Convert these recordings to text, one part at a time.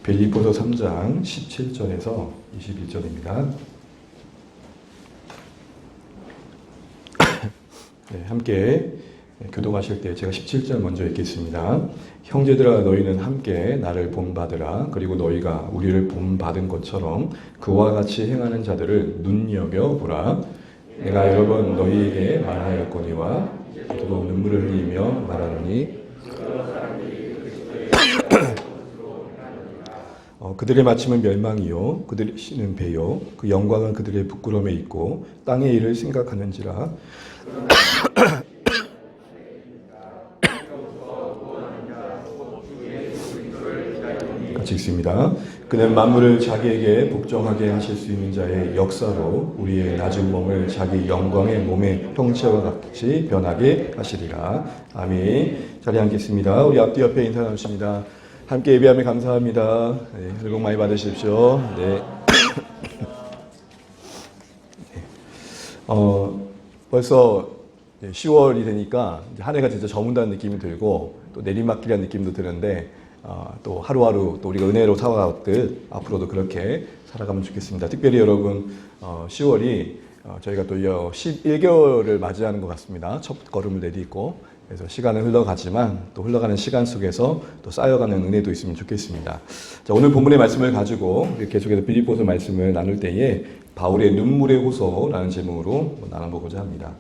빌립보서 3장 17절에서 21절입니다. 네, 함께 교독하실 때 제가 17절 먼저 읽겠습니다. 형제들아 너희는 함께 나를 본받으라. 그리고 너희가 우리를 본받은 것처럼 그와 같이 행하는 자들을 눈여겨보라. 내가 여러 번 너희에게 말하였거니와 또 눈물을 흘리며 말하노니 그들의 마침은 멸망이요 그들의 신은 배요 그 영광은 그들의 부끄러움에 있고 땅의 일을 생각하는지라. 같이 읽습니다. 그는 만물을 자기에게 복종하게 하실 수 있는 자의 역사로 우리의 낮은 몸을 자기 영광의 몸의 형체와 같이 변하게 하시리라. 아멘. 자리에 앉겠습니다. 우리 앞뒤 옆에 인사 나누십니다. 함께 예배하며 감사합니다. 네, 새해 복 많이 받으십시오. 네. 벌써 10월이 되니까 한 해가 진짜 저문다는 느낌이 들고 또 내리막길이라는 느낌도 드는데 또 하루하루 또 우리가 은혜로 살아왔듯 앞으로도 그렇게 살아가면 좋겠습니다. 특별히 여러분 10월이 저희가 또 11개월을 맞이하는 것 같습니다. 첫 걸음을 내딛고 그래서 시간은 흘러가지만 또 흘러가는 시간 속에서 또 쌓여가는 은혜도 있으면 좋겠습니다. 자, 오늘 본문의 말씀을 가지고 계속해서 빌립보서 말씀을 나눌 때에 바울의 눈물의 호소라는 제목으로 나눠보고자 합니다.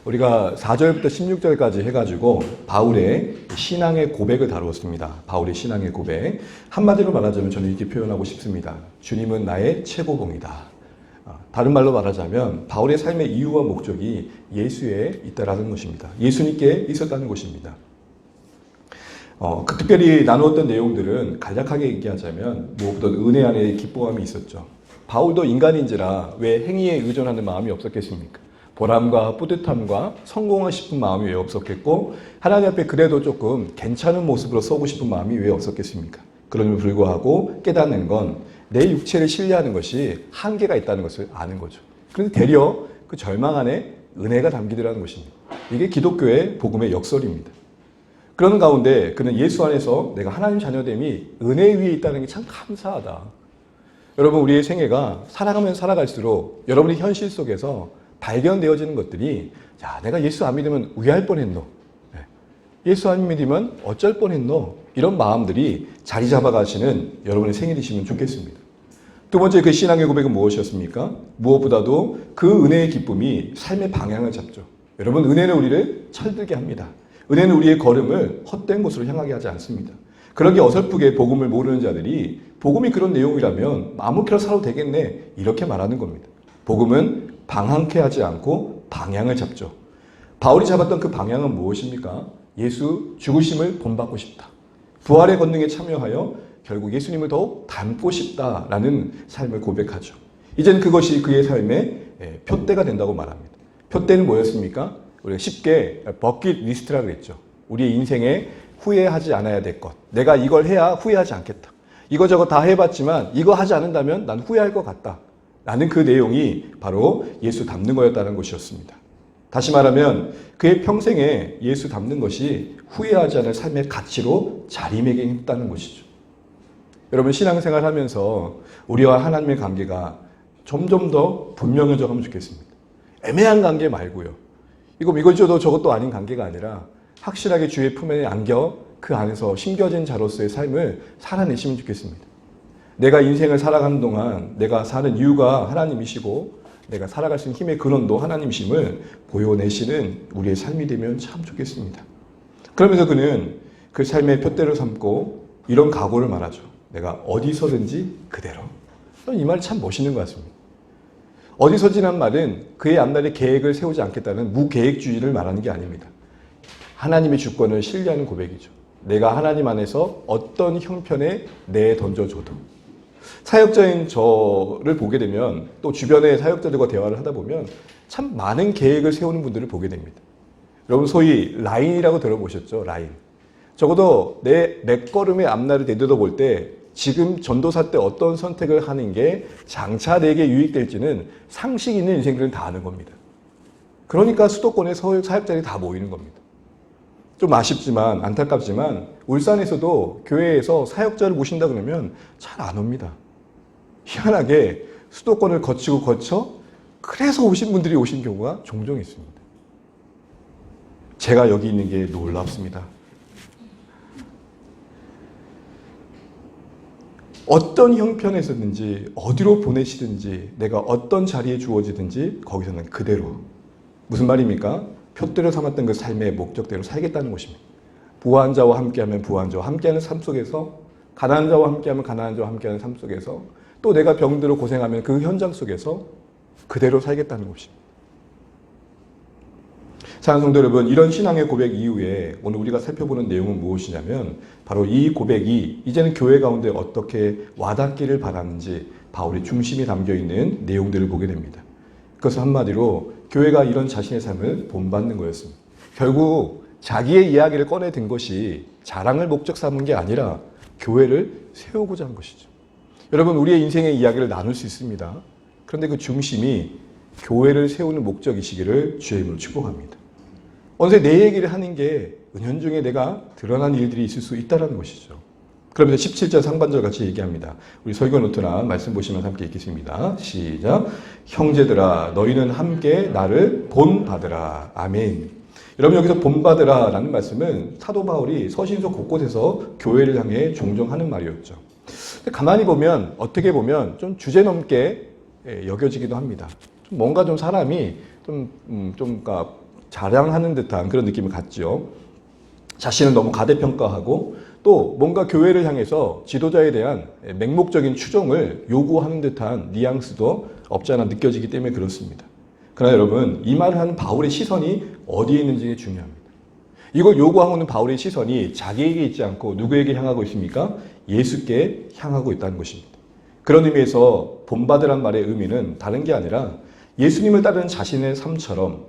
우리가 4절부터 16절까지 해가지고 바울의 신앙의 고백을 다루었습니다. 바울의 신앙의 고백. 한마디로 말하자면 저는 이렇게 표현하고 싶습니다. 주님은 나의 최고봉이다. 다른 말로 말하자면 바울의 삶의 이유와 목적이 예수에 있다라는 것입니다. 예수님께 있었다는 것입니다. 특별히 나누었던 내용들은 간략하게 얘기하자면 무엇보다 은혜 안에 기뻐함이 있었죠. 바울도 인간인지라 왜 행위에 의존하는 마음이 없었겠습니까? 보람과 뿌듯함과 성공하고 싶은 마음이 왜 없었겠고 하나님 앞에 그래도 조금 괜찮은 모습으로 서고 싶은 마음이 왜 없었겠습니까? 그럼에도 불구하고 깨닫는 건 내 육체를 신뢰하는 것이 한계가 있다는 것을 아는 거죠. 그런데 되려 그 절망 안에 은혜가 담기더라는 것입니다. 이게 기독교의 복음의 역설입니다. 그런 가운데 그는 예수 안에서 내가 하나님 자녀됨이 은혜 위에 있다는 게 참 감사하다. 여러분 우리의 생애가 살아가면 살아갈수록 여러분의 현실 속에서 발견되어지는 것들이 야 내가 예수 안 믿으면 우회할 뻔했노. 예수 안 믿으면 어쩔 뻔했노. 이런 마음들이 자리 잡아가시는 여러분의 생일이시면 좋겠습니다. 두 번째 그 신앙의 고백은 무엇이었습니까? 무엇보다도 그 은혜의 기쁨이 삶의 방향을 잡죠. 여러분 은혜는 우리를 철들게 합니다. 은혜는 우리의 걸음을 헛된 곳으로 향하게 하지 않습니다. 그러기 어설프게 복음을 모르는 자들이 복음이 그런 내용이라면 아무렇게나 살아도 되겠네 이렇게 말하는 겁니다. 복음은 방황케 하지 않고 방향을 잡죠. 바울이 잡았던 그 방향은 무엇입니까? 예수 죽으심을 본받고 싶다. 부활의 권능에 참여하여 결국 예수님을 더욱 닮고 싶다라는 삶을 고백하죠. 이제는 그것이 그의 삶의 표대가 된다고 말합니다. 표대는 뭐였습니까? 우리가 쉽게 버킷리스트라고 했죠. 우리의 인생에 후회하지 않아야 될 것. 내가 이걸 해야 후회하지 않겠다. 이거저거 다 해봤지만 이거 하지 않는다면 난 후회할 것 같다. 라는 그 내용이 바로 예수 닮는 거였다는 것이었습니다. 다시 말하면 그의 평생에 예수 닮는 것이 후회하지 않을 삶의 가치로 자리매김했다는 것이죠. 여러분 신앙생활 하면서 우리와 하나님의 관계가 점점 더 분명해져 가면 좋겠습니다. 애매한 관계 말고요. 이것저것 저것도 아닌 관계가 아니라 확실하게 주의 품에 안겨 그 안에서 심겨진 자로서의 삶을 살아내시면 좋겠습니다. 내가 인생을 살아가는 동안 내가 사는 이유가 하나님이시고 내가 살아갈 수 있는 힘의 근원도 하나님이심을 보여내시는 우리의 삶이 되면 참 좋겠습니다. 그러면서 그는 그 삶의 표대를 삼고 이런 각오를 말하죠. 내가 어디서든지 그대로. 이 말이 참 멋있는 것 같습니다. 어디서지란 말은 그의 앞날의 계획을 세우지 않겠다는 무계획주의를 말하는 게 아닙니다. 하나님의 주권을 신뢰하는 고백이죠. 내가 하나님 안에서 어떤 형편에 내던져줘도. 사역자인 저를 보게 되면 또 주변의 사역자들과 대화를 하다 보면 참 많은 계획을 세우는 분들을 보게 됩니다. 여러분 소위 라인이라고 들어보셨죠? 라인. 적어도 내 걸음의 앞날을 되돌아볼 때 지금 전도사 때 어떤 선택을 하는 게 장차 내게 유익될지는 상식 있는 인생들은 다 아는 겁니다. 그러니까 수도권에 사역자들이 다 모이는 겁니다. 좀 아쉽지만 안타깝지만 울산에서도 교회에서 사역자를 모신다 그러면 잘 안 옵니다. 희한하게 수도권을 거쳐 그래서 오신 분들이 오신 경우가 종종 있습니다. 제가 여기 있는 게 놀랍습니다. 어떤 형편에서든지 어디로 보내시든지 내가 어떤 자리에 주어지든지 거기서는 그대로. 무슨 말입니까? 표대로 삼았던 그 삶의 목적대로 살겠다는 것입니다. 부한 자와 함께하면 부한 자와 함께하는 삶 속에서, 가난한 자와 함께하면 가난한 자와 함께하는 삶 속에서, 또 내가 병들어 고생하면 그 현장 속에서 그대로 살겠다는 것입니다. 사랑하는 성도 여러분, 이런 신앙의 고백 이후에 오늘 우리가 살펴보는 내용은 무엇이냐면 바로 이 고백이 이제는 교회 가운데 어떻게 와닿기를 바라는지 바울의 중심이 담겨있는 내용들을 보게 됩니다. 그것은 한마디로 교회가 이런 자신의 삶을 본받는 거였습니다. 결국 자기의 이야기를 꺼내든 것이 자랑을 목적 삼은 게 아니라 교회를 세우고자 한 것이죠. 여러분, 우리의 인생의 이야기를 나눌 수 있습니다. 그런데 그 중심이 교회를 세우는 목적이시기를 주의 이름으로 축복합니다. 어느새 내 얘기를 하는 게 은연중에 내가 드러난 일들이 있을 수 있다는 것이죠. 그러면서 17절 상반절 같이 얘기합니다. 우리 설교 노트나 말씀 보시면서 함께 읽겠습니다. 시작. 형제들아 너희는 함께 나를 본받으라. 아멘. 여러분, 여기서 본받으라 라는 말씀은 사도 바울이 서신서 곳곳에서 교회를 향해 종종 하는 말이었죠. 가만히 보면, 어떻게 보면 좀 주제넘게 여겨지기도 합니다. 뭔가 좀 사람이 그러니까 자랑하는 듯한 그런 느낌을 갖죠. 자신을 너무 가대평가하고 또 뭔가 교회를 향해서 지도자에 대한 맹목적인 추종을 요구하는 듯한 뉘앙스도 없지 않아 느껴지기 때문에 그렇습니다. 그러나 여러분, 이 말을 하는 바울의 시선이 어디에 있는지 중요합니다. 이걸 요구하고 있는 바울의 시선이 자기에게 있지 않고 누구에게 향하고 있습니까? 예수께 향하고 있다는 것입니다. 그런 의미에서 본받으란 말의 의미는 다른 게 아니라 예수님을 따르는 자신의 삶처럼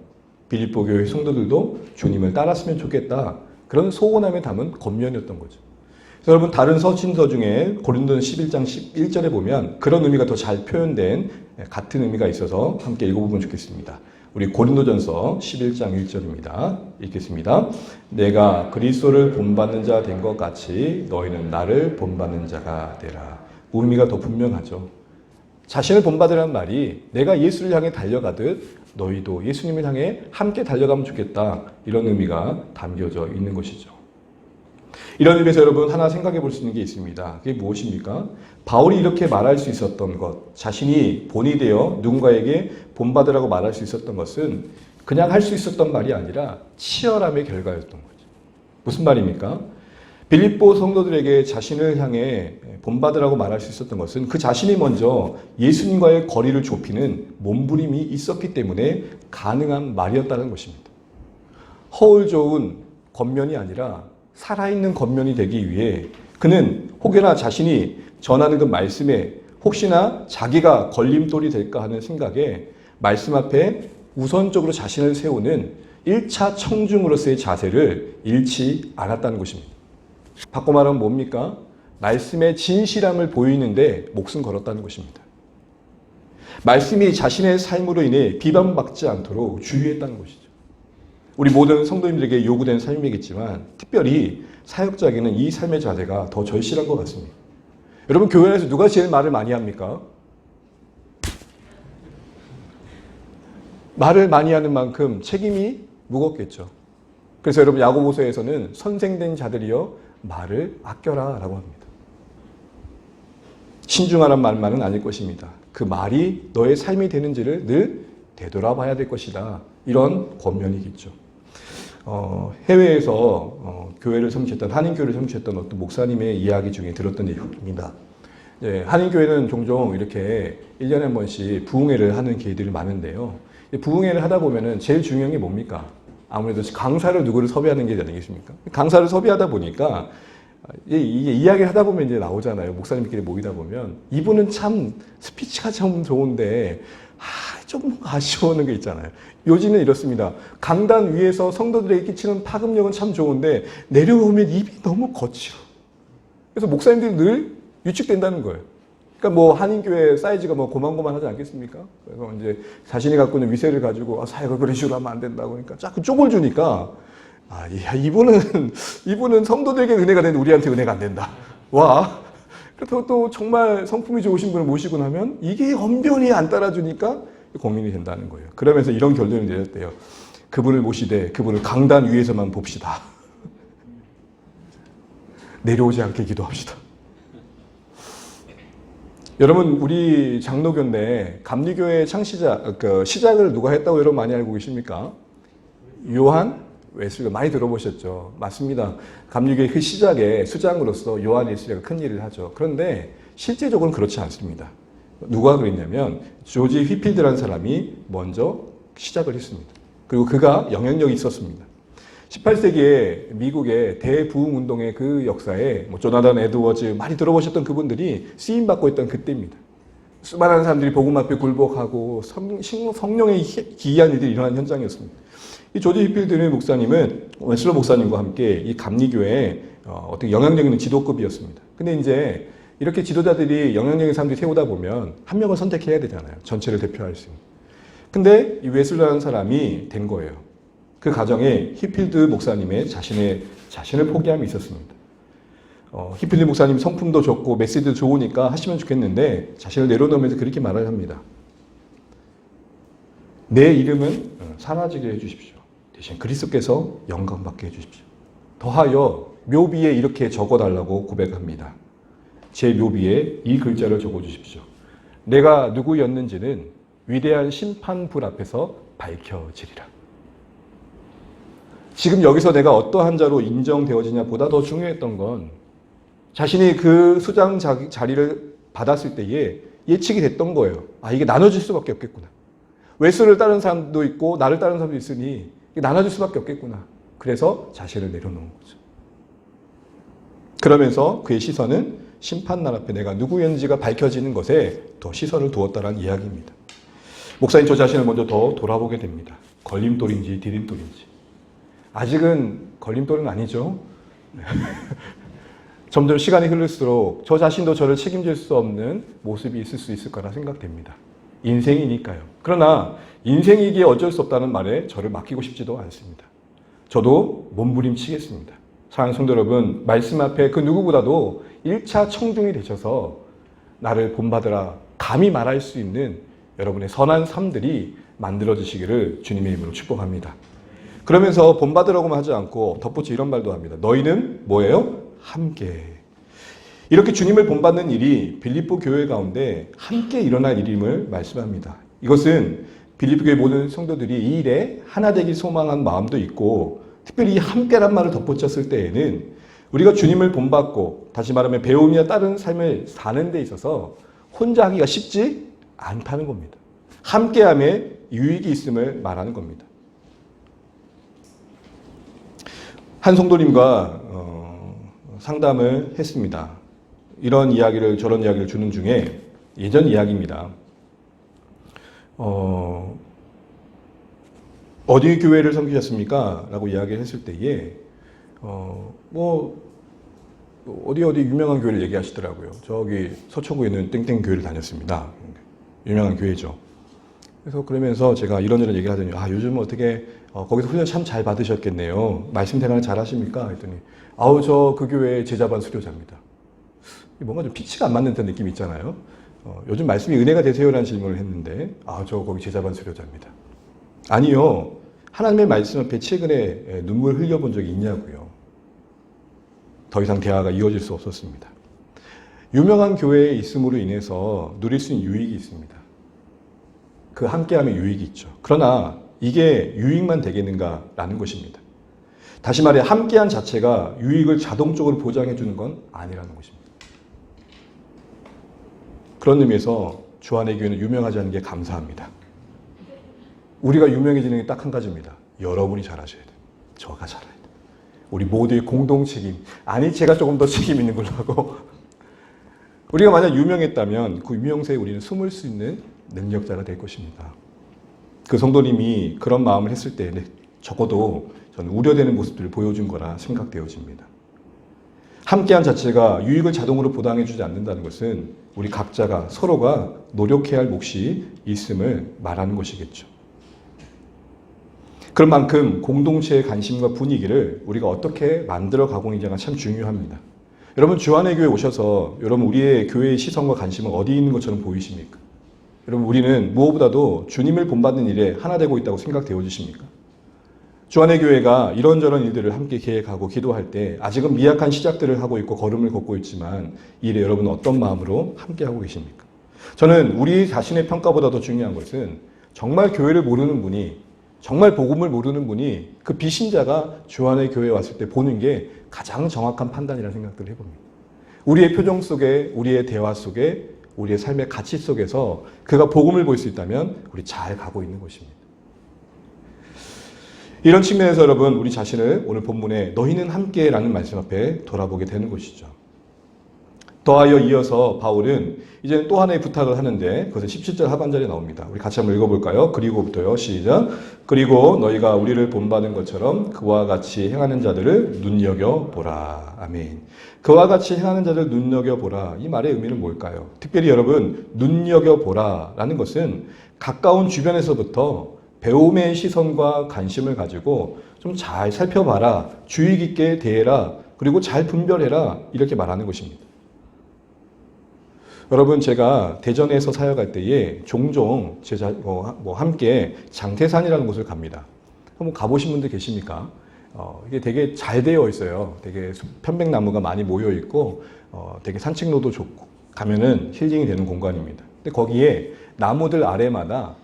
빌립보 교회 성도들도 주님을 따랐으면 좋겠다. 그런 소원함에 담은 권면이었던 거죠. 그래서 여러분, 다른 서신서 중에 고린도전 11장 11절에 보면 그런 의미가 더 잘 표현된 같은 의미가 있어서 함께 읽어보면 좋겠습니다. 우리 고린도전서 11장 1절입니다. 읽겠습니다. 내가 그리스도를 본받는 자 된 것 같이 너희는 나를 본받는 자가 되라. 의미가 더 분명하죠. 자신을 본받으라는 말이 내가 예수를 향해 달려가듯 너희도 예수님을 향해 함께 달려가면 좋겠다. 이런 의미가 담겨져 있는 것이죠. 이런 의미에서 여러분 하나 생각해 볼 수 있는 게 있습니다. 그게 무엇입니까? 바울이 이렇게 말할 수 있었던 것, 자신이 본이 되어 누군가에게 본받으라고 말할 수 있었던 것은 그냥 할 수 있었던 말이 아니라 치열함의 결과였던 거죠. 무슨 말입니까? 빌립보 성도들에게 자신을 향해 본받으라고 말할 수 있었던 것은 그 자신이 먼저 예수님과의 거리를 좁히는 몸부림이 있었기 때문에 가능한 말이었다는 것입니다. 허울 좋은 겉면이 아니라 살아있는 겉면이 되기 위해 그는 혹여나 자신이 전하는 그 말씀에 혹시나 자기가 걸림돌이 될까 하는 생각에 말씀 앞에 우선적으로 자신을 세우는 1차 청중으로서의 자세를 잃지 않았다는 것입니다. 바꿔 말하면 뭡니까? 말씀의 진실함을 보이는데 목숨 걸었다는 것입니다. 말씀이 자신의 삶으로 인해 비방받지 않도록 주의했다는 것이죠. 우리 모든 성도님들에게 요구된 삶이겠지만 특별히 사역자에게는 이 삶의 자세가 더 절실한 것 같습니다. 여러분, 교회 안에서 누가 제일 말을 많이 합니까? 말을 많이 하는 만큼 책임이 무겁겠죠. 그래서 여러분, 야고보서에서는 선생된 자들이여 말을 아껴라 라고 합니다. 신중하란 말만은 아닐 것입니다. 그 말이 너의 삶이 되는지를 늘 되돌아봐야 될 것이다. 이런 권면이겠죠. 해외에서 교회를 섬기셨던, 한인교회를 섬기셨던 어떤 목사님의 이야기 중에 들었던 내용입니다. 한인교회는 종종 이렇게 1년에 한 번씩 부흥회를 하는 기회들이 많은데요. 부흥회를 하다 보면은 제일 중요한 게 뭡니까? 아무래도 강사를 누구를 섭외하는 게 아니겠습니까? 강사를 섭외하다 보니까 이게 이야기를 하다 보면 이제 나오잖아요. 목사님끼리 모이다 보면 이분은 참 스피치가 참 좋은데 좀 아쉬워하는 게 있잖아요. 요즘은 이렇습니다. 강단 위에서 성도들에게 끼치는 파급력은 참 좋은데 내려오면 입이 너무 거칠어. 그래서 목사님들이 늘 위축된다는 거예요. 그러니까 뭐 한인교회 사이즈가 뭐 고만고만하지 않겠습니까? 그래서 이제 자신이 갖고 있는 위세를 가지고 사역을 그런 식으로 하면 안 된다고 그러니까 자꾸 쪽을 주니까 이분은 성도들에게 은혜가 되는데 우리한테 은혜가 안 된다. 와. 그래서 또 정말 성품이 좋으신 분을 모시고 나면 이게 언변이 안 따라주니까 고민이 된다는 거예요. 그러면서 이런 결론을 내렸대요. 그분을 모시되 그분을 강단 위에서만 봅시다. 내려오지 않게 기도합시다. 여러분, 우리 장로교인데 감리교회 시작을 누가 했다고 여러분 많이 알고 계십니까? 요한 웨슬리가 많이 들어보셨죠? 맞습니다. 감리교회 그 시작에 수장으로서 요한 웨슬리가 큰 일을 하죠. 그런데 실제적으로는 그렇지 않습니다. 누가 그랬냐면 조지 휘필드라는 사람이 먼저 시작을 했습니다. 그리고 그가 영향력이 있었습니다. 18세기에 미국의 대부흥운동의 그 역사에 조나단 에드워즈 많이 들어보셨던 그분들이 쓰임받고 있던 그때입니다. 수많은 사람들이 복음 앞에 굴복하고 성령의 기이한 일들이 일어나는 현장이었습니다. 이 조지 휘필드 목사님은 웨슬러 목사님과 함께 이 감리교회에 어떻게 영향력 있는 지도급이었습니다. 근데 이제 이렇게 지도자들이 영향력 있는 사람들이 세우다 보면 한 명을 선택해야 되잖아요. 전체를 대표할 수 있는. 근데 이 웨슬러라는 사람이 된 거예요. 그 과정에 휘필드 목사님의 자신을 포기함이 있었습니다. 휘필드 목사님 성품도 좋고 메시지도 좋으니까 하시면 좋겠는데 자신을 내려놓으면서 그렇게 말을 합니다. 내 이름은 사라지게 해주십시오. 대신 그리스도께서 영광받게 해주십시오. 더하여 묘비에 이렇게 적어달라고 고백합니다. 제 묘비에 이 글자를 적어주십시오. 내가 누구였는지는 위대한 심판불 앞에서 밝혀지리라. 지금 여기서 내가 어떠한 자로 인정되어지냐 보다 더 중요했던 건 자신이 그 수장 자리를 받았을 때에 예측이 됐던 거예요. 이게 나눠질 수밖에 없겠구나. 웨슬을 따르는 사람도 있고 나를 따르는 사람도 있으니 이게 나눠질 수밖에 없겠구나. 그래서 자신을 내려놓은 거죠. 그러면서 그의 시선은 심판날 앞에 내가 누구였는지가 밝혀지는 것에 더 시선을 두었다는 이야기입니다. 목사님 저 자신을 먼저 더 돌아보게 됩니다. 걸림돌인지 디딤돌인지. 아직은 걸림돌은 아니죠. 점점 시간이 흐를수록 저 자신도 저를 책임질 수 없는 모습이 있을 수 있을 거라 생각됩니다. 인생이니까요. 그러나 인생이기에 어쩔 수 없다는 말에 저를 맡기고 싶지도 않습니다. 저도 몸부림치겠습니다. 사랑하는 성도 여러분, 말씀 앞에 그 누구보다도 1차 청중이 되셔서 나를 본받으라 감히 말할 수 있는 여러분의 선한 삶들이 만들어지시기를 주님의 이름으로 축복합니다. 그러면서 본받으라고만 하지 않고 덧붙여 이런 말도 합니다. 너희는 뭐예요? 함께. 이렇게 주님을 본받는 일이 빌립보 교회 가운데 함께 일어날 일임을 말씀합니다. 이것은 빌립보 교회 모든 성도들이 이 일에 하나 되기 소망한 마음도 있고 특별히 이 함께란 말을 덧붙였을 때에는 우리가 주님을 본받고 다시 말하면 배움이나 다른 삶을 사는 데 있어서 혼자 하기가 쉽지 않다는 겁니다. 함께함에 유익이 있음을 말하는 겁니다. 한 성도님과 상담을 했습니다. 이런 이야기를 저런 이야기를 주는 중에 예전 이야기입니다. 어디 교회를 섬기셨습니까? 라고 이야기를 했을 때에 어디 유명한 교회를 얘기하시더라고요. 저기 서초구에 있는 땡땡 교회를 다녔습니다. 유명한 교회죠. 그래서 그러면서 제가 이런저런 얘기를 하더니 요즘 어떻게 거기서 훈련 참 잘 받으셨겠네요. 말씀 대강을 잘 하십니까? 했더니 저 그 교회 제자반 수료자입니다. 뭔가 좀 피치가 안 맞는 듯한 느낌이 있잖아요. 요즘 말씀이 은혜가 되세요라는 질문을 했는데 저 거기 제자반 수료자입니다. 아니요. 하나님의 말씀 앞에 최근에 눈물 흘려본 적이 있냐고요. 더 이상 대화가 이어질 수 없었습니다. 유명한 교회에 있음으로 인해서 누릴 수 있는 유익이 있습니다. 그 함께함의 유익이 있죠. 그러나 이게 유익만 되겠는가라는 것입니다. 다시 말해 함께한 자체가 유익을 자동적으로 보장해 주는 건 아니라는 것입니다. 그런 의미에서 주안의 교회는 유명하지 않은 게 감사합니다. 우리가 유명해지는 게 딱 한 가지입니다. 여러분이 잘하셔야 돼요. 저가 잘해야 돼요. 우리 모두의 공동 책임. 제가 조금 더 책임 있는 걸로 하고 우리가 만약 유명했다면 그 유명세에 우리는 숨을 수 있는 능력자가 될 것입니다. 그 성도님이 그런 마음을 했을 때 적어도 저는 우려되는 모습들을 보여준 거라 생각되어집니다. 함께한 자체가 유익을 자동으로 보장해 주지 않는다는 것은 우리 각자가 서로가 노력해야 할 몫이 있음을 말하는 것이겠죠. 그런 만큼 공동체의 관심과 분위기를 우리가 어떻게 만들어 가고 있는지가 참 중요합니다. 여러분 주 안의 교회 오셔서 여러분 우리의 교회의 시선과 관심은 어디 있는 것처럼 보이십니까? 여러분 우리는 무엇보다도 주님을 본받는 일에 하나 되고 있다고 생각되어지십니까? 주 안의 교회가 이런저런 일들을 함께 계획하고 기도할 때 아직은 미약한 시작들을 하고 있고 걸음을 걷고 있지만 이 일에 여러분은 어떤 마음으로 함께 하고 계십니까? 저는 우리 자신의 평가보다 더 중요한 것은 정말 교회를 모르는 분이 정말 복음을 모르는 분이 그 비신자가 주 안의 교회에 왔을 때 보는 게 가장 정확한 판단이라는 생각들을 해봅니다. 우리의 표정 속에 우리의 대화 속에 우리의 삶의 가치 속에서 그가 복음을 볼 수 있다면 우리 잘 가고 있는 것입니다. 이런 측면에서 여러분 우리 자신을 오늘 본문에 너희는 함께라는 말씀 앞에 돌아보게 되는 것이죠. 더하여 이어서 바울은 이제는 또 하나의 부탁을 하는데 그것은 17절 하반절에 나옵니다. 우리 같이 한번 읽어볼까요? 그리고부터요. 시작. 그리고 너희가 우리를 본받은 것처럼 그와 같이 행하는 자들을 눈여겨보라. 아멘. 그와 같이 행하는 자들을 눈여겨보라. 이 말의 의미는 뭘까요? 특별히 여러분 눈여겨보라라는 것은 가까운 주변에서부터 배움의 시선과 관심을 가지고 좀 잘 살펴봐라. 주의 깊게 대해라. 그리고 잘 분별해라. 이렇게 말하는 것입니다. 여러분 제가 대전에서 사역할 때에 종종 함께 장태산이라는 곳을 갑니다. 한번 가보신 분들 계십니까? 이게 되게 잘 되어 있어요. 되게 편백나무가 많이 모여 있고 되게 산책로도 좋고 가면은 힐링이 되는 공간입니다. 근데 거기에 나무들 아래마다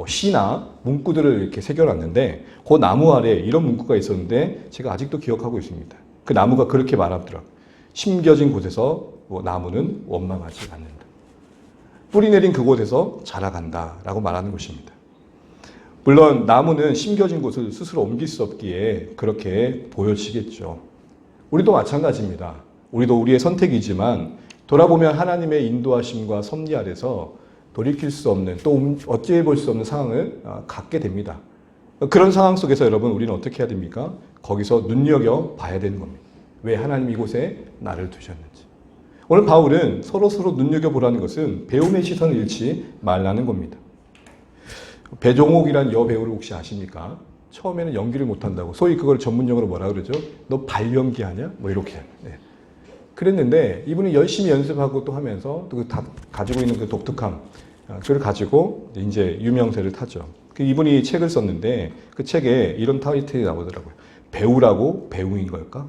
시나 문구들을 이렇게 새겨놨는데 그 나무 아래 이런 문구가 있었는데 제가 아직도 기억하고 있습니다. 그 나무가 그렇게 말하더라고요. 심겨진 곳에서 나무는 원망하지 않는다. 뿌리 내린 그곳에서 자라간다 라고 말하는 것입니다. 물론 나무는 심겨진 곳을 스스로 옮길 수 없기에 그렇게 보여지겠죠. 우리도 마찬가지입니다. 우리도 우리의 선택이지만 돌아보면 하나님의 인도하심과 섭리 아래서 돌이킬 수 없는 또 어찌해 볼 수 없는 상황을 갖게 됩니다. 그런 상황 속에서 여러분 우리는 어떻게 해야 됩니까? 거기서 눈여겨봐야 되는 겁니다. 왜 하나님 이곳에 나를 두셨는지. 오늘 바울은 서로 눈여겨보라는 것은 배움의 시선을 잃지 말라는 겁니다. 배종옥이란 여배우를 혹시 아십니까? 처음에는 연기를 못한다고 소위 그걸 전문용어로 뭐라 그러죠? 너 발연기 하냐? 이렇게. 네. 그랬는데 이분이 열심히 연습하고 또 하면서 또 가지고 있는 그 독특함 그걸 가지고 이제 유명세를 타죠. 이분이 책을 썼는데 그 책에 이런 타이틀이 나오더라고요. 배우라고 배우인 걸까?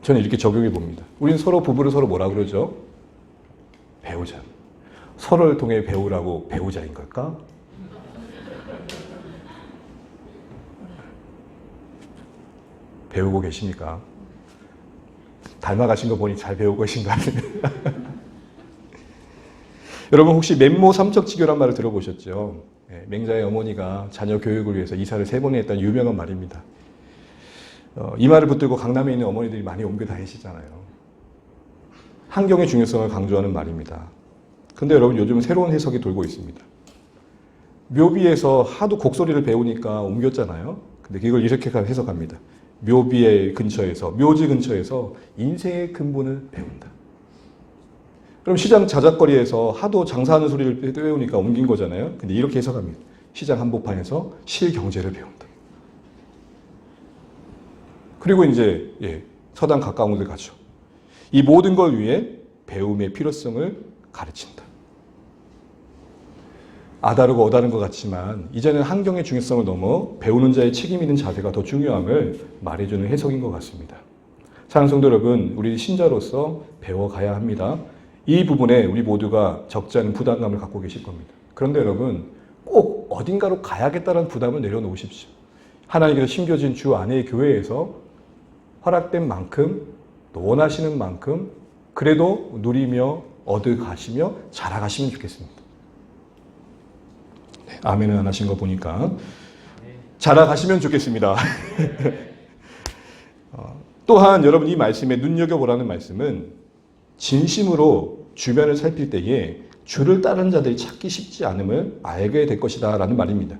저는 이렇게 적용해 봅니다. 우리는 서로 부부를 서로 뭐라 그러죠? 배우자. 서로를 통해 배우라고 배우자인 걸까? 배우고 계십니까? 닮아가신 거 보니 잘 배우고 계신가? 여러분 혹시 맹모 삼척지교란 말을 들어보셨죠? 맹자의 어머니가 자녀 교육을 위해서 이사를 3번이나 했다는 유명한 말입니다. 이 말을 붙들고 강남에 있는 어머니들이 많이 옮겨 다니시잖아요. 환경의 중요성을 강조하는 말입니다. 근데 여러분 요즘 새로운 해석이 돌고 있습니다. 묘비에서 하도 곡소리를 배우니까 옮겼잖아요. 근데 이걸 이렇게 해석합니다. 묘비의 근처에서, 묘지 근처에서 인생의 근본을 배운다. 그럼 시장 자작거리에서 하도 장사하는 소리를 배우니까 옮긴 거잖아요. 근데 이렇게 해석합니다. 시장 한복판에서 실경제를 배운다. 그리고 이제 서당 가까운 데 가죠. 이 모든 걸 위해 배움의 필요성을 가르친다. 아다르고 어다른 것 같지만 이제는 환경의 중요성을 넘어 배우는 자의 책임 있는 자세가 더 중요함을 말해주는 해석인 것 같습니다. 사랑하는 성도 여러분, 우리 신자로서 배워가야 합니다. 이 부분에 우리 모두가 적지 않은 부담감을 갖고 계실 겁니다. 그런데 여러분 꼭 어딘가로 가야겠다는 부담을 내려놓으십시오. 하나님께서 심겨진 주 안의 교회에서 허락된 만큼 또 원하시는 만큼 그래도 누리며 얻어가시며 자라가시면 좋겠습니다. 네, 아멘은 안 하신 거 보니까 자라가시면 좋겠습니다. 또한 여러분 이 말씀에 눈여겨보라는 말씀은 진심으로 주변을 살필 때에 주를 따르는 자들이 찾기 쉽지 않음을 알게 될 것이다 라는 말입니다.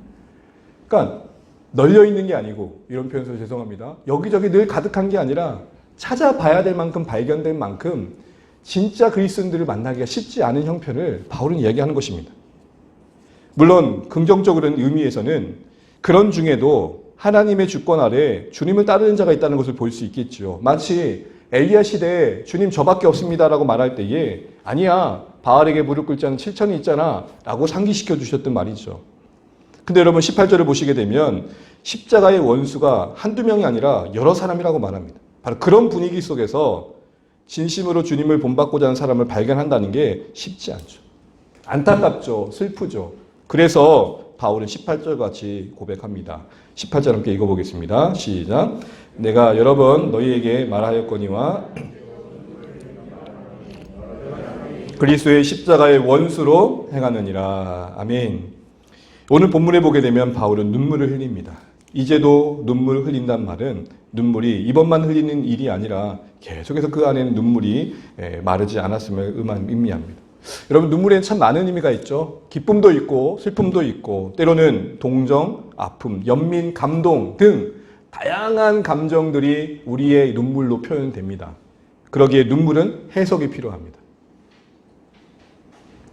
그러니까 널려있는 게 아니고 이런 표현 써서 죄송합니다. 여기저기 늘 가득한 게 아니라 찾아봐야 될 만큼 발견된 만큼 진짜 그리스도인들을 만나기가 쉽지 않은 형편을 바울은 이야기하는 것입니다. 물론 긍정적인 의미에서는 그런 중에도 하나님의 주권 아래 주님을 따르는 자가 있다는 것을 볼 수 있겠죠. 마치 엘리야 시대에 주님 저밖에 없습니다라고 말할 때에 아니야 바알에게 무릎 꿇지 않은 7천이 있잖아 라고 상기시켜 주셨던 말이죠. 근데 여러분 18절을 보시게 되면 십자가의 원수가 한두 명이 아니라 여러 사람이라고 말합니다. 바로 그런 분위기 속에서 진심으로 주님을 본받고자 하는 사람을 발견한다는 게 쉽지 않죠. 안타깝죠. 슬프죠. 그래서 바울은 18절 같이 고백합니다. 18절 함께 읽어보겠습니다. 시작. 내가 여러 번 너희에게 말하였거니와 그리스도의 십자가의 원수로 행하느니라. 아멘. 오늘 본문에 보게 되면 바울은 눈물을 흘립니다. 이제도 눈물 흘린다는 말은 눈물이 이번만 흘리는 일이 아니라 계속해서 그 안에는 눈물이 마르지 않았음을 의미합니다. 여러분 눈물에는 참 많은 의미가 있죠. 기쁨도 있고 슬픔도 있고 때로는 동정, 아픔, 연민, 감동 등 다양한 감정들이 우리의 눈물로 표현됩니다. 그러기에 눈물은 해석이 필요합니다.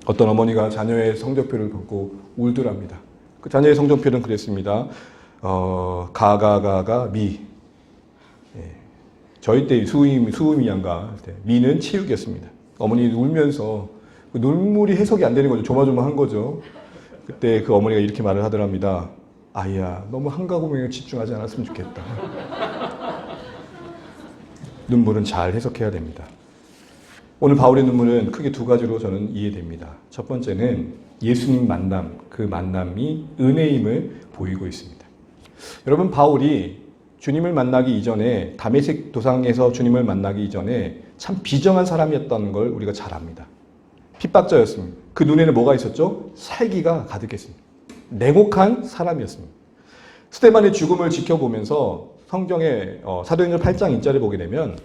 어떤 어머니가 자녀의 성적표를 보고 울더랍니다. 그 자녀의 성적표는 그랬습니다. 가가 미. 저희 때 수음이 양가 미는 치우겠습니다. 어머니 울면서 그 눈물이 해석이 안 되는 거죠. 조마조마한 거죠. 그때 그 어머니가 이렇게 말을 하더랍니다. 아이야, 너무 한가 고민에 집중하지 않았으면 좋겠다. 눈물은 잘 해석해야 됩니다. 오늘 바울의 눈물은 크게 두 가지로 저는 이해됩니다. 첫 번째는 예수님 만남, 그 만남이 은혜임을 보이고 있습니다. 여러분 바울이 주님을 만나기 이전에 다메섹 도상에서 주님을 만나기 이전에 참 비정한 사람이었다는 걸 우리가 잘 압니다. 핍박자였습니다. 그 눈에는 뭐가 있었죠? 살기가 가득했습니다. 냉혹한 사람이었습니다. 스데반의 죽음을 지켜보면서 성경의 사도행전 8장 1절에 보게 되면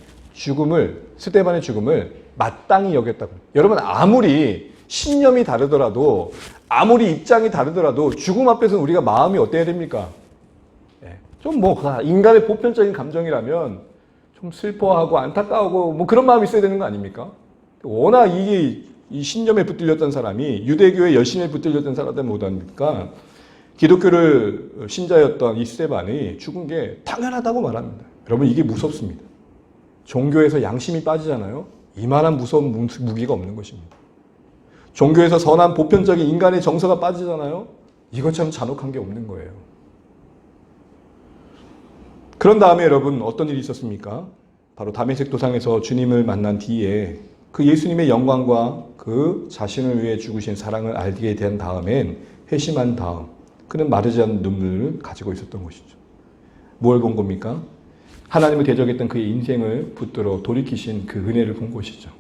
스데반의 죽음을 마땅히 여겼다고. 여러분 아무리 신념이 다르더라도 아무리 입장이 다르더라도 죽음 앞에서는 우리가 마음이 어때야 됩니까? 좀 인간의 보편적인 감정이라면 좀 슬퍼하고 안타까우고 그런 마음이 있어야 되는 거 아닙니까? 워낙 이 신념에 붙들렸던 사람이 유대교에 열심히 붙들렸던 사람들 못하니까 기독교를 신자였던 이 스데반이 죽은 게 당연하다고 말합니다. 여러분 이게 무섭습니다. 종교에서 양심이 빠지잖아요. 이만한 무서운 무기가 없는 것입니다. 종교에서 선한 보편적인 인간의 정서가 빠지잖아요. 이것처럼 잔혹한 게 없는 거예요. 그런 다음에 여러분 어떤 일이 있었습니까? 바로 다메섹 도상에서 주님을 만난 뒤에 그 예수님의 영광과 그 자신을 위해 죽으신 사랑을 알게 된 다음엔 회심한 다음 그는 마르지 않는 눈물을 가지고 있었던 것이죠. 뭘 본 겁니까? 하나님을 대적했던 그의 인생을 붙들어 돌이키신 그 은혜를 본 것이죠.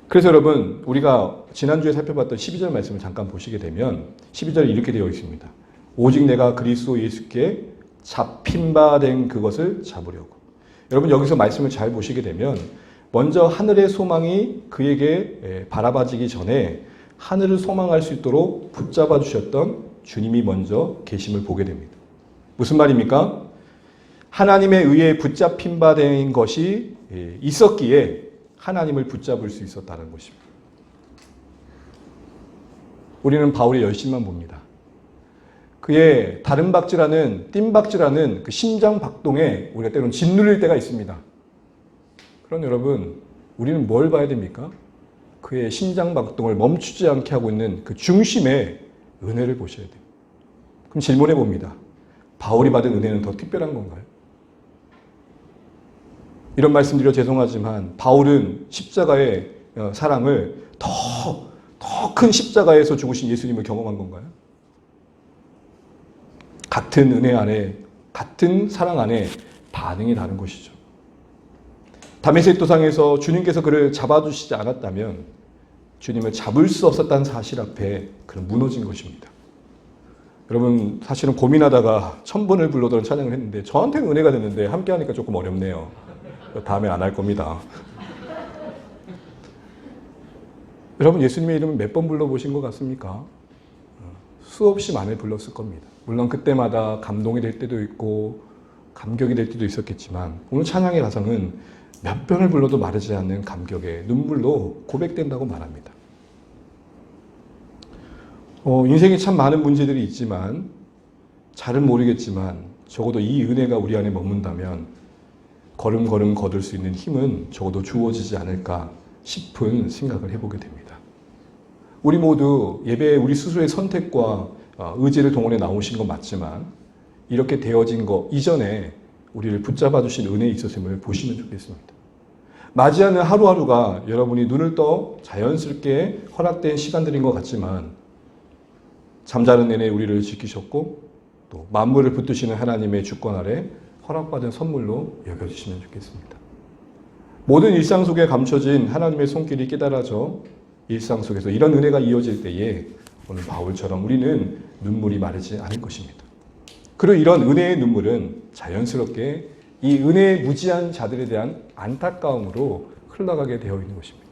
그래서 여러분 우리가 지난주에 살펴봤던 12절 말씀을 잠깐 보시게 되면 12절에 이렇게 되어 있습니다. 오직 내가 그리스도 예수께 잡힌 바 된 그것을 잡으려고. 여러분 여기서 말씀을 잘 보시게 되면 먼저 하늘의 소망이 그에게 바라봐지기 전에 하늘을 소망할 수 있도록 붙잡아 주셨던 주님이 먼저 계심을 보게 됩니다. 무슨 말입니까? 하나님에 의해 붙잡힌 바 된 것이 있었기에 하나님을 붙잡을 수 있었다는 것입니다. 우리는 바울의 열심만 봅니다. 그의 다른 박질하는 뜀박질하는 그 심장 박동에 우리가 때로는 짓눌릴 때가 있습니다. 그럼 여러분 우리는 뭘 봐야 됩니까? 그의 심장 박동을 멈추지 않게 하고 있는 그 중심의 은혜를 보셔야 돼요. 그럼 질문해 봅니다. 바울이 받은 은혜는 더 특별한 건가요? 이런 말씀드려 죄송하지만 바울은 십자가의 사랑을 더 큰 십자가에서 죽으신 예수님을 경험한 건가요? 같은 은혜 안에, 같은 사랑 안에 반응이 다른 것이죠. 다메섹 도상에서 주님께서 그를 잡아주시지 않았다면 주님을 잡을 수 없었다는 사실 앞에 그는 무너진 것입니다. 여러분 사실은 고민하다가 1000번을 불러던 찬양을 했는데 저한테는 은혜가 됐는데 함께 하니까 조금 어렵네요. 다음에 안 할 겁니다. 여러분 예수님의 이름을 몇 번 불러보신 것 같습니까? 수없이 많이 불렀을 겁니다. 물론 그때마다 감동이 될 때도 있고 감격이 될 때도 있었겠지만 오늘 찬양의 가성은 몇 번을 불러도 마르지 않는 감격의 눈물로 고백된다고 말합니다. 인생에 참 많은 문제들이 있지만 잘은 모르겠지만 적어도 이 은혜가 우리 안에 머문다면 걸음걸음 거둘 수 있는 힘은 적어도 주어지지 않을까 싶은 생각을 해보게 됩니다. 우리 모두 예배에 우리 스스로의 선택과 의지를 동원해 나오신 건 맞지만 이렇게 되어진 거 이전에 우리를 붙잡아 주신 은혜에 있었음을 보시면 좋겠습니다. 맞이하는 하루하루가 여러분이 눈을 떠 자연스럽게 허락된 시간들인 것 같지만 잠자는 내내 우리를 지키셨고 또 만물을 붙드시는 하나님의 주권 아래 허락받은 선물로 여겨주시면 좋겠습니다. 모든 일상 속에 감춰진 하나님의 손길이 깨달아져 일상 속에서 이런 은혜가 이어질 때에 오늘 바울처럼 우리는 눈물이 마르지 않을 것입니다. 그리고 이런 은혜의 눈물은 자연스럽게 이 은혜의 무지한 자들에 대한 안타까움으로 흘러가게 되어 있는 것입니다.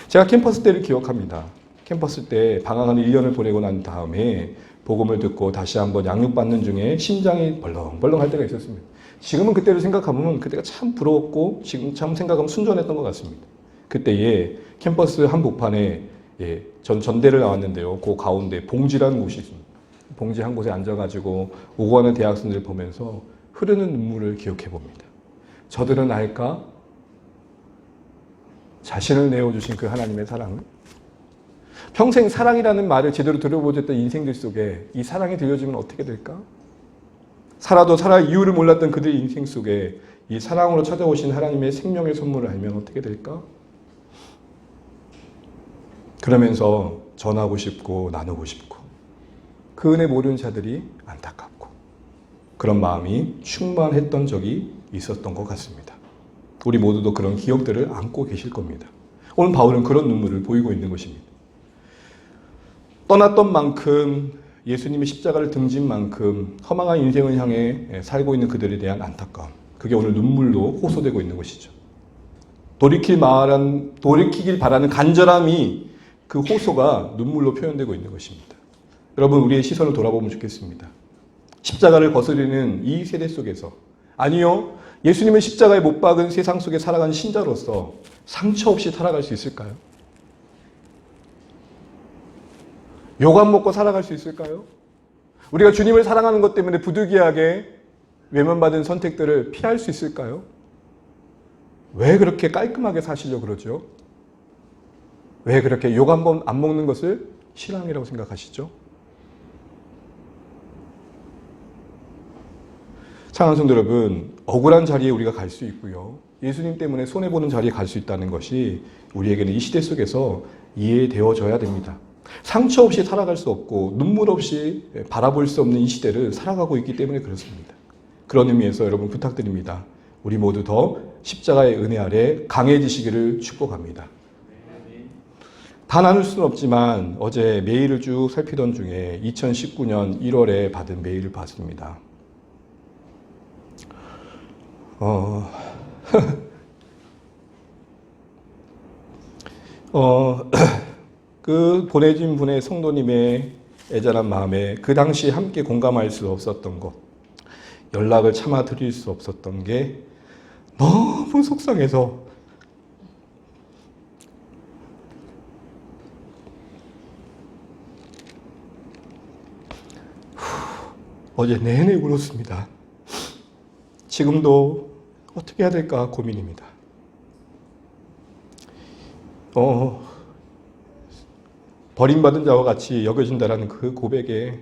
제가 캠퍼스 때를 기억합니다. 캠퍼스 때 방학하는 1년을 보내고 난 다음에 복음을 듣고 다시 한번 양육받는 중에 심장이 벌렁벌렁 할 때가 있었습니다. 지금은 그때를 생각하면 그때가 참 부러웠고 지금 참 생각하면 순전했던 것 같습니다. 그때에 캠퍼스 한복판에 전 전대를 나왔는데요. 그 가운데 봉지라는 곳이 있습니다. 봉지 한 곳에 앉아가지고 오고 가는 대학생들을 보면서 흐르는 눈물을 기억해 봅니다. 저들은 알까? 자신을 내어주신 그 하나님의 사랑을? 평생 사랑이라는 말을 제대로 들어보셨던 인생들 속에 이 사랑이 들려지면 어떻게 될까? 살아도 살아야 이유를 몰랐던 그들의 인생 속에 이 사랑으로 찾아오신 하나님의 생명의 선물을 알면 어떻게 될까? 그러면서 전하고 싶고 나누고 싶고 그 은혜 모르는 자들이 안타깝고 그런 마음이 충만했던 적이 있었던 것 같습니다. 우리 모두도 그런 기억들을 안고 계실 겁니다. 오늘 바울은 그런 눈물을 보이고 있는 것입니다. 떠났던 만큼 예수님이 십자가를 등진 만큼 허망한 인생을 향해 살고 있는 그들에 대한 안타까움, 그게 오늘 눈물로 호소되고 있는 것이죠. 돌이키길 바라는 간절함이 그 호소가 눈물로 표현되고 있는 것입니다. 여러분, 우리의 시선을 돌아보면 좋겠습니다. 십자가를 거스르는 이 세대 속에서, 아니요, 예수님의 십자가에 못 박은 세상 속에 살아가는 신자로서 상처 없이 살아갈 수 있을까요? 욕 안 먹고 살아갈 수 있을까요? 우리가 주님을 사랑하는 것 때문에 부득이하게 외면받은 선택들을 피할 수 있을까요? 왜 그렇게 깔끔하게 사시려고 그러죠? 왜 그렇게 욕 한 번 안 먹는 것을 신앙이라고 생각하시죠? 사랑하는 성도 여러분, 억울한 자리에 우리가 갈 수 있고요. 예수님 때문에 손해보는 자리에 갈 수 있다는 것이 우리에게는 이 시대 속에서 이해되어져야 됩니다. 상처 없이 살아갈 수 없고 눈물 없이 바라볼 수 없는 이 시대를 살아가고 있기 때문에 그렇습니다. 그런 의미에서 여러분 부탁드립니다. 우리 모두 더 십자가의 은혜 아래 강해지시기를 축복합니다. 다 나눌 수는 없지만 어제 메일을 쭉 살피던 중에 2019년 1월에 받은 메일을 봤습니다. 그 보내진 분의 성도님의 애절한 마음에 그 당시 함께 공감할 수 없었던 것, 연락을 참아 드릴 수 없었던 게 너무 속상해서 어제 내내 울었습니다. 지금도 어떻게 해야 될까 고민입니다. 버림받은 자와 같이 여겨진다라는 그 고백에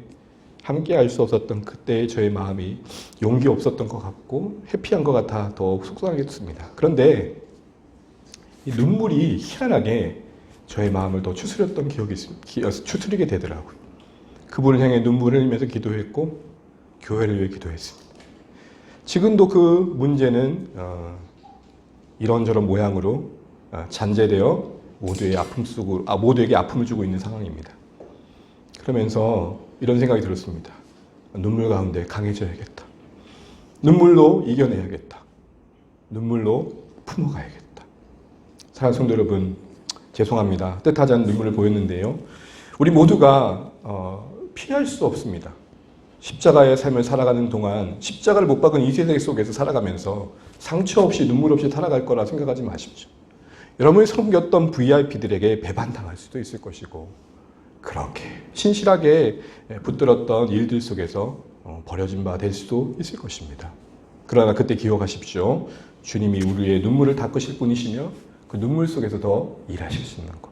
함께 할 수 없었던 그때의 저의 마음이 용기 없었던 것 같고 회피한 것 같아 더욱 속상했습니다. 그런데 이 눈물이 희한하게 저의 마음을 더 추스렸던 기억이 있습니다. 추스리게 되더라고요. 그분을 향해 눈물을 흘리면서 기도했고 교회를 위해 기도했습니다. 지금도 그 문제는 이런저런 모양으로 잔재되어 모두에게 아픔을 주고 있는 상황입니다. 그러면서 이런 생각이 들었습니다. 눈물 가운데 강해져야겠다. 눈물로 이겨내야겠다. 눈물로 품어가야겠다. 사랑하는 성도 여러분, 죄송합니다. 뜻하지 않은 눈물을 보였는데요. 우리 모두가 피할 수 없습니다. 십자가의 삶을 살아가는 동안 십자가를 못 박은 이 세대 속에서 살아가면서 상처 없이 눈물 없이 살아갈 거라 생각하지 마십시오. 여러분이 섬겼던 VIP들에게 배반당할 수도 있을 것이고 그렇게 신실하게 붙들었던 일들 속에서 버려진 바 될 수도 있을 것입니다. 그러나 그때 기억하십시오. 주님이 우리의 눈물을 닦으실 분이시며 그 눈물 속에서 더 일하실 수 있는 것.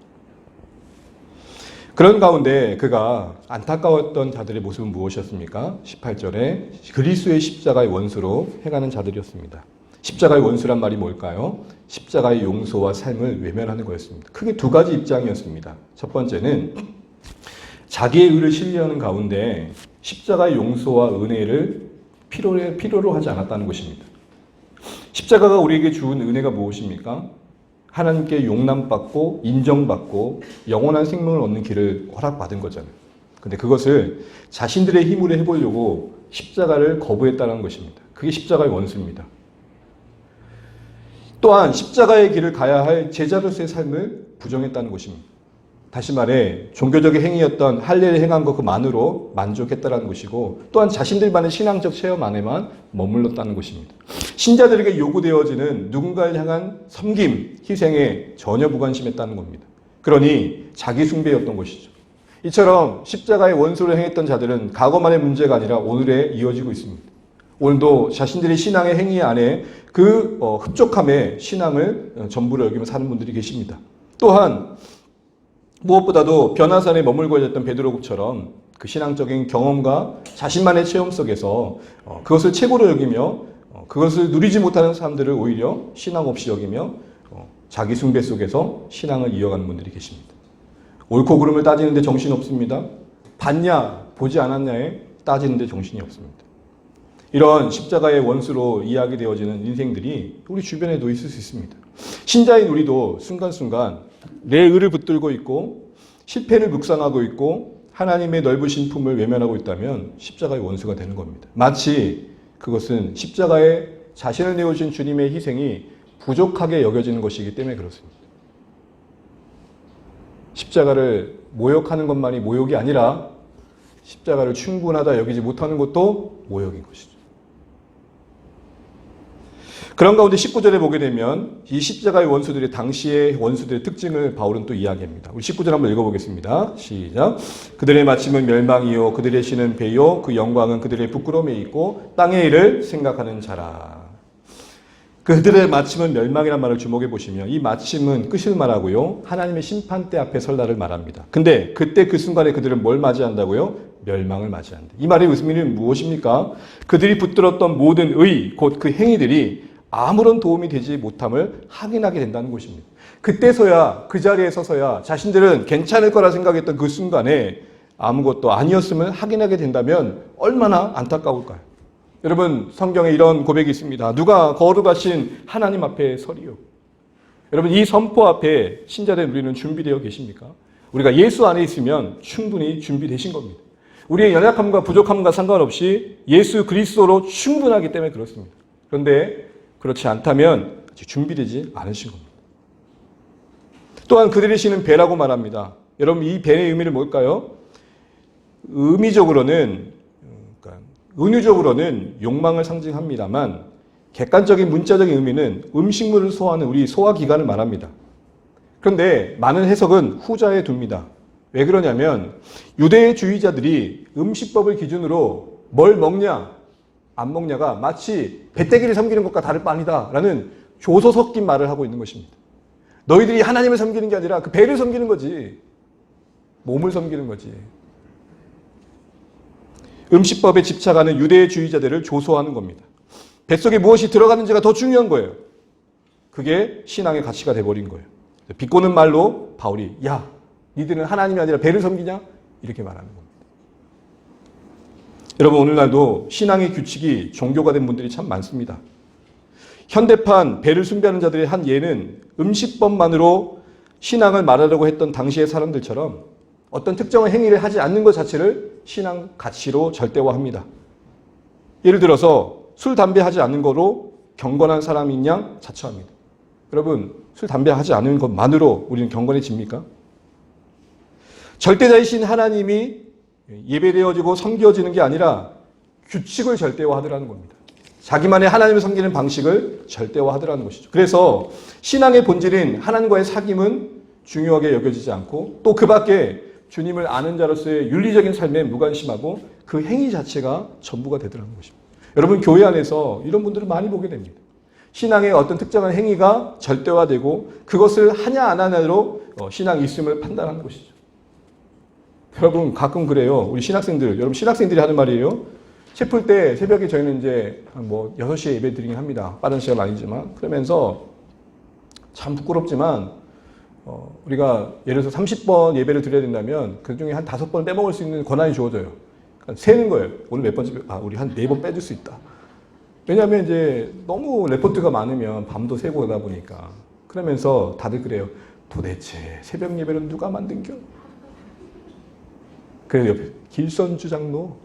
그런 가운데 그가 안타까웠던 자들의 모습은 무엇이었습니까? 18절에 그리스도의 십자가의 원수로 행하는 자들이었습니다. 십자가의 원수란 말이 뭘까요? 십자가의 용서와 삶을 외면하는 거였습니다. 크게 두 가지 입장이었습니다. 첫 번째는 자기의 의를 신뢰하는 가운데 십자가의 용서와 은혜를 필요로 하지 않았다는 것입니다. 십자가가 우리에게 주은 은혜가 무엇입니까? 하나님께 용납받고 인정받고 영원한 생명을 얻는 길을 허락받은 거잖아요. 근데 그것을 자신들의 힘으로 해보려고 십자가를 거부했다는 것입니다. 그게 십자가의 원수입니다. 또한 십자가의 길을 가야 할 제자로서의 삶을 부정했다는 것입니다. 다시 말해 종교적인 행위였던 할례를 행한 것 그만으로 만족했다는 것이고 또한 자신들만의 신앙적 체험 안에만 머물렀다는 것입니다. 신자들에게 요구되어지는 누군가를 향한 섬김, 희생에 전혀 무관심했다는 겁니다. 그러니 자기 숭배였던 것이죠. 이처럼 십자가의 원수를 행했던 자들은 과거만의 문제가 아니라 오늘에 이어지고 있습니다. 오늘도 자신들의 신앙의 행위 안에 그 흡족함에 신앙을 전부로 여기며 사는 분들이 계십니다. 또한 무엇보다도 변화산에 머물고 있었던 베드로처럼 그 신앙적인 경험과 자신만의 체험 속에서 그것을 최고로 여기며 그것을 누리지 못하는 사람들을 오히려 신앙 없이 여기며 자기 숭배 속에서 신앙을 이어가는 분들이 계십니다. 옳고 그름을 따지는데 정신이 없습니다. 봤냐 보지 않았냐에 따지는데 정신이 없습니다. 이런 십자가의 원수로 이야기되어지는 인생들이 우리 주변에도 있을 수 있습니다. 신자인 우리도 순간순간 내 의를 붙들고 있고 실패를 묵상하고 있고 하나님의 넓으신 품을 외면하고 있다면 십자가의 원수가 되는 겁니다. 마치 그것은 십자가에 자신을 내어주신 주님의 희생이 부족하게 여겨지는 것이기 때문에 그렇습니다. 십자가를 모욕하는 것만이 모욕이 아니라 십자가를 충분하다 여기지 못하는 것도 모욕인 것이죠. 그런 가운데 19절에 보게 되면 이 십자가의 원수들이 당시의 원수들의 특징을 바울은 또 이야기합니다. 우리 19절 한번 읽어보겠습니다. 시작. 그들의 마침은 멸망이요 그들의 신은 배요 그 영광은 그들의 부끄러움에 있고 땅의 일을 생각하는 자라. 그들의 마침은 멸망이라는 말을 주목해 보시면 이 마침은 끝을 말하고요. 하나님의 심판대 앞에 설날을 말합니다. 근데 그때 그 순간에 그들은 뭘 맞이한다고요? 멸망을 맞이한다. 이 말의 의미는 무엇입니까? 그들이 붙들었던 모든 의, 곧 그 행위들이 아무런 도움이 되지 못함을 확인하게 된다는 것입니다. 그때서야 그 자리에 서서야 자신들은 괜찮을 거라 생각했던 그 순간에 아무것도 아니었음을 확인하게 된다면 얼마나 안타까울까요? 여러분 성경에 이런 고백이 있습니다. 누가 거룩하신 하나님 앞에 서리요. 여러분 이 선포 앞에 신자된 우리는 준비되어 계십니까? 우리가 예수 안에 있으면 충분히 준비되신 겁니다. 우리의 연약함과 부족함과 상관없이 예수 그리스도로 충분하기 때문에 그렇습니다. 그런데 그렇지 않다면 아직 준비되지 않으신 겁니다. 또한 그들이 신은 배라고 말합니다. 여러분 이 배의 의미는 뭘까요? 의미적으로는 은유적으로는 욕망을 상징합니다만 객관적인 문자적인 의미는 음식물을 소화하는 우리 소화기관을 말합니다. 그런데 많은 해석은 후자에 둡니다. 왜 그러냐면 유대주의자들이 음식법을 기준으로 뭘 먹냐 안 먹냐가 마치 배때기를 섬기는 것과 다를 바 아니다 라는 조소 섞인 말을 하고 있는 것입니다. 너희들이 하나님을 섬기는 게 아니라 그 배를 섬기는 거지. 몸을 섬기는 거지. 음식법에 집착하는 유대주의자들을 조소하는 겁니다. 뱃속에 무엇이 들어가는지가 더 중요한 거예요. 그게 신앙의 가치가 돼버린 거예요. 비꼬는 말로 바울이 야 니들은 하나님이 아니라 배를 섬기냐? 이렇게 말하는 겁니다. 여러분 오늘날도 신앙의 규칙이 종교가 된 분들이 참 많습니다. 현대판 배를 숭배하는 자들의 한 예는 음식법만으로 신앙을 말하려고 했던 당시의 사람들처럼 어떤 특정한 행위를 하지 않는 것 자체를 신앙 가치로 절대화합니다. 예를 들어서 술, 담배 하지 않는 거로 경건한 사람인 양 자처합니다. 여러분 술, 담배 하지 않는 것만으로 우리는 경건해집니까? 절대자이신 하나님이 예배되어지고 섬겨지는 게 아니라 규칙을 절대화하더라는 겁니다. 자기만의 하나님을 섬기는 방식을 절대화하더라는 것이죠. 그래서 신앙의 본질인 하나님과의 사귐은 중요하게 여겨지지 않고 또 그 밖에 주님을 아는 자로서의 윤리적인 삶에 무관심하고 그 행위 자체가 전부가 되더라는 것입니다. 여러분 교회 안에서 이런 분들을 많이 보게 됩니다. 신앙의 어떤 특정한 행위가 절대화되고 그것을 하냐 안 하냐로 신앙이 있음을 판단하는 것이죠. 여러분 가끔 그래요. 우리 신학생들, 여러분 신학생들이 하는 말이에요. 셰플 때 새벽에 저희는 이제 뭐 6시에 예배 드리긴 합니다. 빠른 시간 아니지만. 그러면서 참 부끄럽지만 우리가 예를 들어서 30번 예배를 드려야 된다면 그 중에 한 5번 빼먹을 수 있는 권한이 주어져요. 그러니까 세는 거예요. 오늘 몇 번째, 우리 한 4번 빼줄 수 있다. 왜냐하면 이제 너무 레포트가 많으면 밤도 새고 그러다 보니까. 그러면서 다들 그래요. 도대체 새벽 예배는 누가 만든겨? 그래서 옆에 길선주 장로.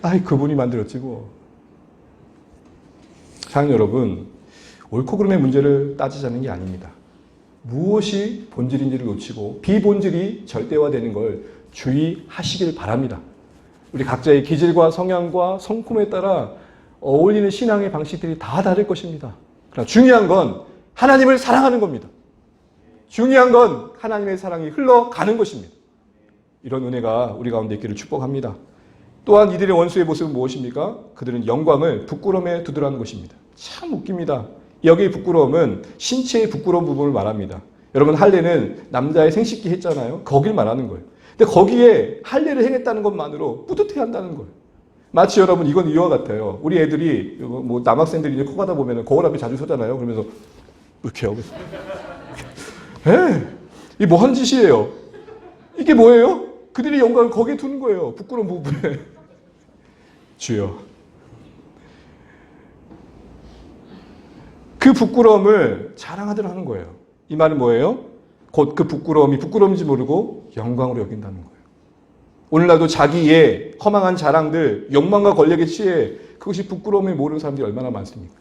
아이 그분이 만들었지 뭐. 사랑하는 여러분, 옳고 그름의 문제를 따지자는 게 아닙니다. 무엇이 본질인지를 놓치고 비본질이 절대화되는 걸 주의하시길 바랍니다. 우리 각자의 기질과 성향과 성품에 따라 어울리는 신앙의 방식들이 다 다를 것입니다. 그러나 중요한 건 하나님을 사랑하는 겁니다. 중요한 건 하나님의 사랑이 흘러가는 것입니다. 이런 은혜가 우리 가운데 있기를 축복합니다. 또한 이들의 원수의 모습은 무엇입니까? 그들은 영광을 부끄러움에 두드라는 것입니다. 참 웃깁니다. 여기의 부끄러움은 신체의 부끄러운 부분을 말합니다. 여러분 할례는 남자의 생식기 했잖아요. 거길 말하는 거예요. 근데 거기에 할례를 행했다는 것만으로 뿌듯해한다는 거예요. 마치 여러분 이건 이와 같아요. 우리 애들이 뭐 남학생들이 이제 코 가다 보면 거울 앞에 자주 서잖아요. 그러면서 이렇게 하고 있어요. 이게 뭐 하는 짓이에요? 이게 뭐예요? 그들의 영광을 거기에 두는 거예요. 부끄러운 부분에. 주여. 그 부끄러움을 자랑하더라는 거예요. 이 말은 뭐예요? 곧 그 부끄러움이 부끄러움인지 모르고 영광으로 여긴다는 거예요. 오늘날도 자기의 허망한 자랑들, 욕망과 권력에 취해 그것이 부끄러움을 모르는 사람들이 얼마나 많습니까?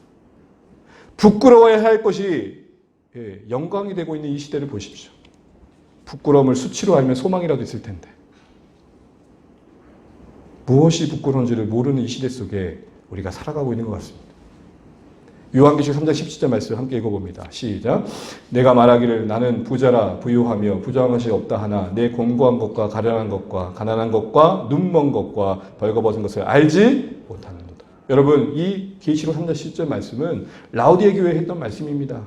부끄러워야 할 것이 영광이 되고 있는 이 시대를 보십시오. 부끄러움을 수치로 알면 소망이라도 있을 텐데. 무엇이 부끄러운지를 모르는 이 시대 속에 우리가 살아가고 있는 것 같습니다. 요한계시록 3장 17절 말씀 함께 읽어봅니다. 시작. 내가 말하기를 나는 부자라 부유하며 부정한 것이 없다 하나 내 공고한 것과 가련한 것과 가난한 것과 눈먼 것과 벌거벗은 것을 알지 못하는도다. 여러분 이 계시록 3장 17절 말씀은 라우디에 교회에 했던 말씀입니다.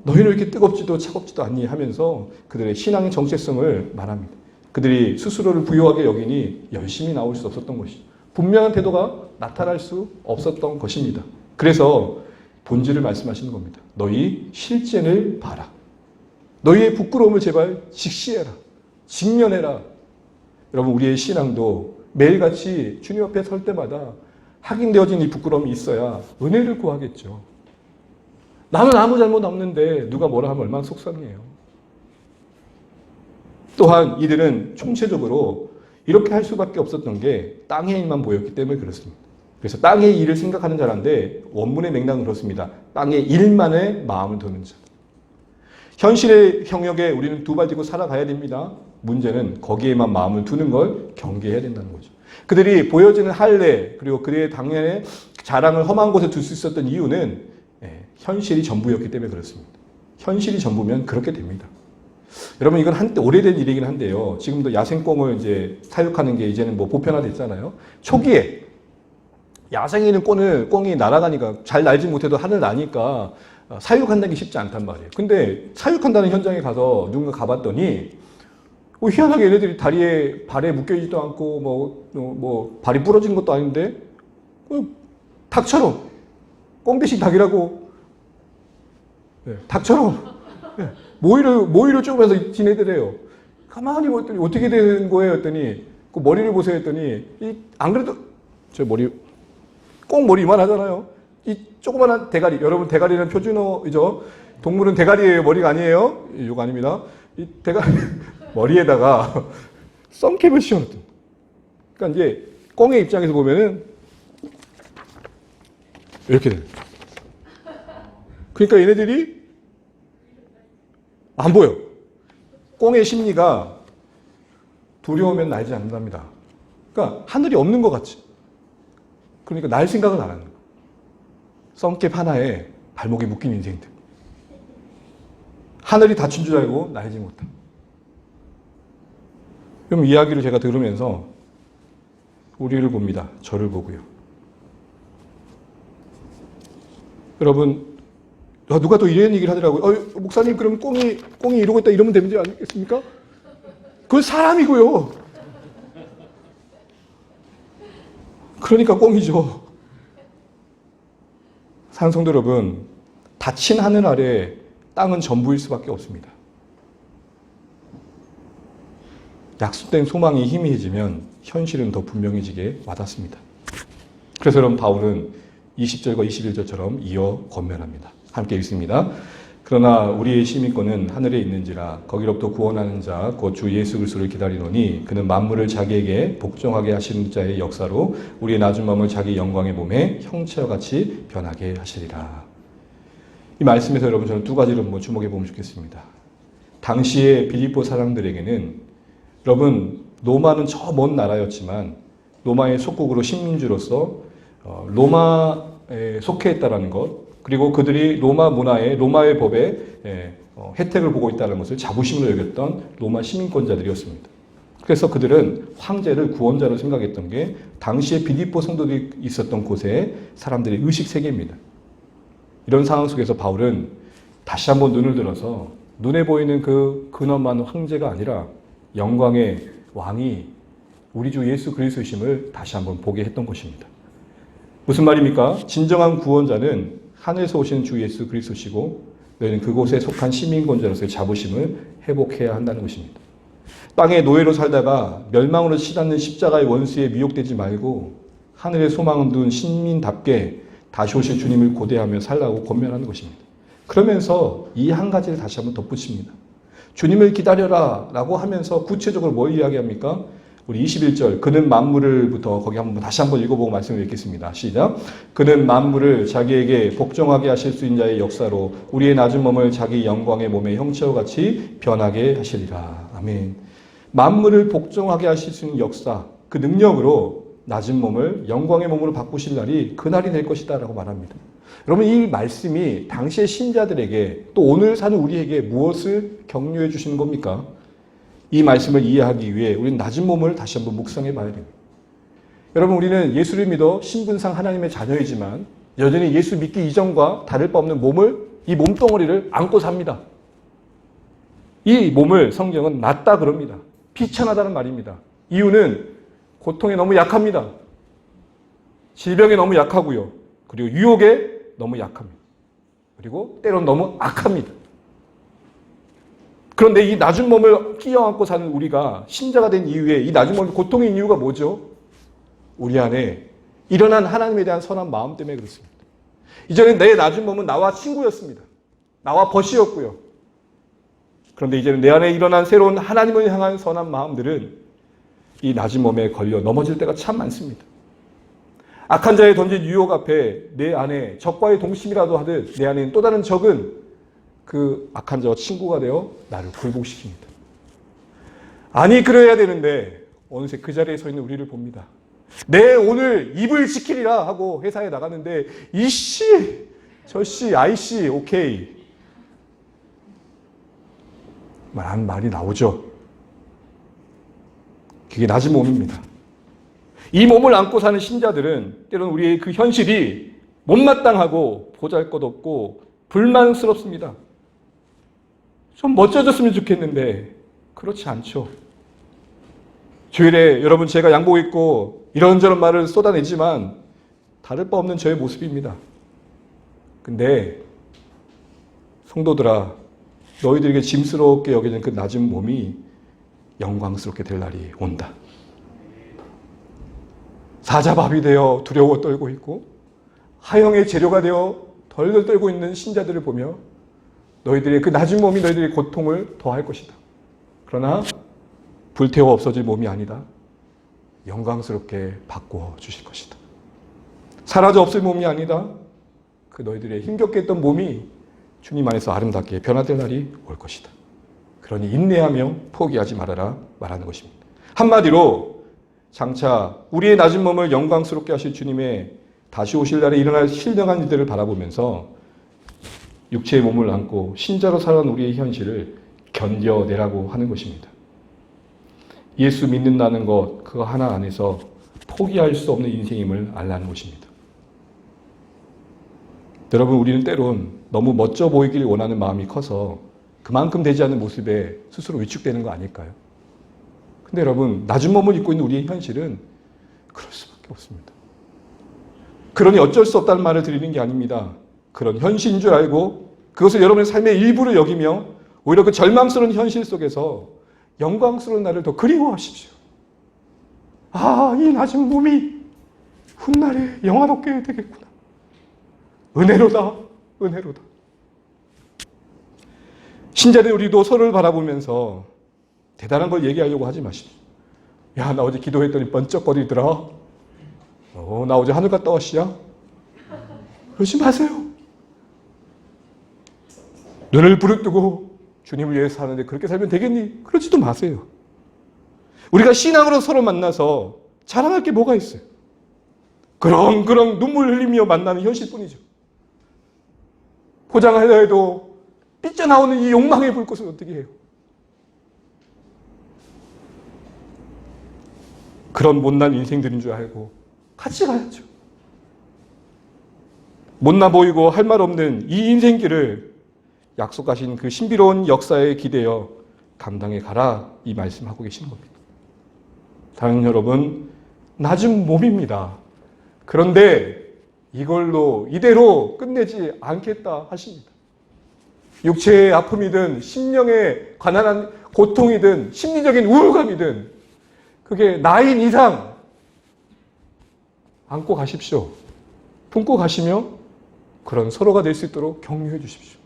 너희는 이렇게 뜨겁지도 차갑지도 않니 하면서 그들의 신앙의 정체성을 말합니다. 그들이 스스로를 부유하게 여기니 열심히 나올 수 없었던 것이죠. 분명한 태도가 나타날 수 없었던 것입니다. 그래서 본질을 말씀하시는 겁니다. 너희 실제를 봐라. 너희의 부끄러움을 제발 직시해라. 직면해라. 여러분 우리의 신앙도 매일같이 주님 앞에 설 때마다 확인되어진 이 부끄러움이 있어야 은혜를 구하겠죠. 나는 아무 잘못 없는데 누가 뭐라 하면 얼마나 속상해요. 또한 이들은 총체적으로 이렇게 할 수밖에 없었던 게 땅의 일만 보였기 때문에 그렇습니다. 그래서 땅의 일을 생각하는 자라는데 원문의 맥락은 그렇습니다. 땅의 일만에 마음을 두는 자. 현실의 영역에 우리는 두 발 딛고 살아가야 됩니다. 문제는 거기에만 마음을 두는 걸 경계해야 된다는 거죠. 그들이 보여지는 할례 그리고 그들의 당연의 자랑을 험한 곳에 둘 수 있었던 이유는 현실이 전부였기 때문에 그렇습니다. 현실이 전부면 그렇게 됩니다. 여러분 이건 한때 오래된 일이긴 한데요. 지금도 야생꽁을 이제 사육하는 게 이제는 뭐 보편화됐잖아요. 초기에 야생에 있는 꽁이 날아가니까 잘 날지 못해도 하늘 나니까 사육한다는 게 쉽지 않단 말이에요. 근데 사육한다는 현장에 가서 누군가 가봤더니 희한하게 얘네들이 다리에 발에 묶여있지도 않고 뭐 발이 부러진 것도 아닌데 닭처럼 꽁 대신 닭이라고 닭처럼 모이를 쪼면서 지내더래요. 가만히 보더니 어떻게 된 거예요? 했더니 그 머리를 보세요 했더니 안 그래도 저 꽁 머리 이만하잖아요. 이 조그만한 대가리. 여러분 대가리는 표준어이죠. 동물은 대가리예요. 머리가 아니에요. 이거 아닙니다. 이 대가리 머리에다가 썬캡을 씌워놨던. 그러니까 이제 꽁의 입장에서 보면은 이렇게 돼요. 그러니까 얘네들이 안 보여. 꽁의 심리가 두려우면 날지 않는답니다. 그러니까 하늘이 없는 것 같지. 그러니까 날 생각을 안 하는 거야. 썬캡 하나에 발목이 묶인 인생들. 하늘이 닫힌 줄 알고 날지 못함. 그럼 이야기를 제가 들으면서 우리를 봅니다. 저를 보고요. 여러분, 누가 또 이런 얘기를 하더라고요. 목사님, 그럼 꽁이 이러고 있다 이러면 되지 않겠습니까? 그건 사람이고요. 그러니까 꽁이죠. 사랑하는 성도 여러분, 닫힌 하늘 아래 땅은 전부일 수밖에 없습니다. 약속된 소망이 희미해지면 현실은 더 분명해지게 와닿습니다. 그래서 여러분, 바울은 20절과 21절처럼 이어 권면합니다. 함께 읽습니다. 그러나 우리의 시민권은 하늘에 있는지라 거기로부터 구원하는 자 곧 주 예수 그리스도를 기다리노니 그는 만물을 자기에게 복종하게 하시는 자의 역사로 우리의 낮은 마음을 자기 영광의 몸에 형체와 같이 변하게 하시리라. 이 말씀에서 여러분, 저는 두 가지를 한번 주목해 보면 좋겠습니다. 당시의 빌립보 사람들에게는, 여러분, 로마는 저 먼 나라였지만 로마의 속국으로 식민지로서 로마에 속해 있다는 것, 그리고 그들이 로마 문화에, 로마의 법에 혜택을 보고 있다는 것을 자부심으로 여겼던 로마 시민권자들이었습니다. 그래서 그들은 황제를 구원자로 생각했던 게 당시에 빌립보 성도들이 있었던 곳의 사람들의 의식세계입니다. 이런 상황 속에서 바울은 다시 한번 눈을 들어서 눈에 보이는 그 근엄한 황제가 아니라 영광의 왕이 우리 주 예수 그리스도심을 다시 한번 보게 했던 것입니다. 무슨 말입니까? 진정한 구원자는 하늘에서 오시는 주 예수 그리스도시고 너희는 그곳에 속한 시민권자로서의 자부심을 회복해야 한다는 것입니다. 땅의 노예로 살다가 멸망으로 치닫는 십자가의 원수에 미혹되지 말고 하늘의 소망을 둔 신민답게 다시 오실 주님을 고대하며 살라고 권면하는 것입니다. 그러면서 이 한 가지를 다시 한번 덧붙입니다. 주님을 기다려라 라고 하면서 구체적으로 뭘 이야기합니까? 우리 21절, 그는 만물을부터 거기 한번 다시 한번 읽어보고 말씀을 읽겠습니다. 시작. 그는 만물을 자기에게 복종하게 하실 수 있는 자의 역사로 우리의 낮은 몸을 자기 영광의 몸의 형체와 같이 변하게 하시리라. 아멘. 만물을 복종하게 하실 수 있는 역사, 그 능력으로 낮은 몸을 영광의 몸으로 바꾸실 날이 그날이 될 것이다 라고 말합니다. 여러분, 이 말씀이 당시의 신자들에게 또 오늘 사는 우리에게 무엇을 격려해 주시는 겁니까? 이 말씀을 이해하기 위해 우리는 낮은 몸을 다시 한번 묵상해 봐야 됩니다. 여러분, 우리는 예수를 믿어 신분상 하나님의 자녀이지만 여전히 예수 믿기 이전과 다를 바 없는 몸을, 이 몸덩어리를 안고 삽니다. 이 몸을 성경은 낮다 그럽니다. 비천하다는 말입니다. 이유는 고통에 너무 약합니다. 질병에 너무 약하고요. 그리고 유혹에 너무 약합니다. 그리고 때로는 너무 악합니다. 그런데 이 낮은 몸을 끼어안고 사는 우리가 신자가 된 이후에 이 낮은 몸이 고통인 이유가 뭐죠? 우리 안에 일어난 하나님에 대한 선한 마음 때문에 그렇습니다. 이전엔 내 낮은 몸은 나와 친구였습니다. 나와 벗이었고요. 그런데 이제는 내 안에 일어난 새로운 하나님을 향한 선한 마음들은 이 낮은 몸에 걸려 넘어질 때가 참 많습니다. 악한 자의 던진 유혹 앞에 내 안에 적과의 동심이라도 하듯 내 안에 또 다른 적은 그 악한 자와 친구가 되어 나를 굴복시킵니다. 아니, 그래야 되는데 어느새 그 자리에 서 있는 우리를 봅니다. 내 오늘 입을 지키리라 하고 회사에 나갔는데 이씨, 저씨, 아이씨, 오케이 말하는 말이 나오죠. 그게 낮은 몸입니다. 이 몸을 안고 사는 신자들은 때로는 우리의 그 현실이 못마땅하고 보잘것없고 불만스럽습니다. 좀 멋져졌으면 좋겠는데 그렇지 않죠. 주일에 여러분, 제가 양복 입고 이런저런 말을 쏟아내지만 다를 바 없는 저의 모습입니다. 근데 성도들아, 너희들에게 짐스럽게 여기는 그 낮은 몸이 영광스럽게 될 날이 온다. 사자밥이 되어 두려워 떨고 있고 하형의 재료가 되어 덜덜 떨고 있는 신자들을 보며 너희들의 그 낮은 몸이 너희들의 고통을 더할 것이다. 그러나 불태워 없어질 몸이 아니다. 영광스럽게 바꾸어 주실 것이다. 사라져 없을 몸이 아니다. 그 너희들의 힘겹게 했던 몸이 주님 안에서 아름답게 변화될 날이 올 것이다. 그러니 인내하며 포기하지 말아라 말하는 것입니다. 한마디로 장차 우리의 낮은 몸을 영광스럽게 하실 주님의 다시 오실 날에 일어날 신령한 일들을 바라보면서 육체의 몸을 안고 신자로 살아온 우리의 현실을 견뎌내라고 하는 것입니다. 예수 믿는다는 것, 그거 하나 안에서 포기할 수 없는 인생임을 알라는 것입니다. 여러분, 우리는 때론 너무 멋져 보이길 원하는 마음이 커서 그만큼 되지 않는 모습에 스스로 위축되는 거 아닐까요? 근데 여러분, 낮은 몸을 입고 있는 우리의 현실은 그럴 수밖에 없습니다. 그러니 어쩔 수 없다는 말을 드리는 게 아닙니다. 그런 현실인 줄 알고 그것을 여러분의 삶의 일부를 여기며 오히려 그 절망스러운 현실 속에서 영광스러운 나를 더 그리워하십시오. 아, 이 낮은 몸이 훗날에 영화롭게 되겠구나. 은혜로다, 은혜로다. 신자들 우리도 서로를 바라보면서 대단한 걸 얘기하려고 하지 마십시오. 야, 나 어제 기도했더니 번쩍거리더라. 나 어제 하늘 갔다 왔시야. 그러지 마세요. 눈을 부릅뜨고 주님을 위해서 사는데 그렇게 살면 되겠니? 그러지도 마세요. 우리가 신앙으로 서로 만나서 자랑할 게 뭐가 있어요? 그렁그렁 눈물 흘리며 만나는 현실뿐이죠. 포장하려 해도 삐져나오는 이 욕망의 불꽃을 어떻게 해요? 그런 못난 인생들인 줄 알고 같이 가야죠. 못나 보이고 할 말 없는 이 인생길을 약속하신 그 신비로운 역사에 기대어 감당해 가라, 이 말씀하고 계시는 겁니다. 사랑하는 여러분, 낮은 몸입니다. 그런데 이걸로 이대로 끝내지 않겠다 하십니다. 육체의 아픔이든 심령에 관한 고통이든 심리적인 우울감이든 그게 나인 이상 안고 가십시오. 품고 가시며 그런 서로가 될 수 있도록 격려해 주십시오.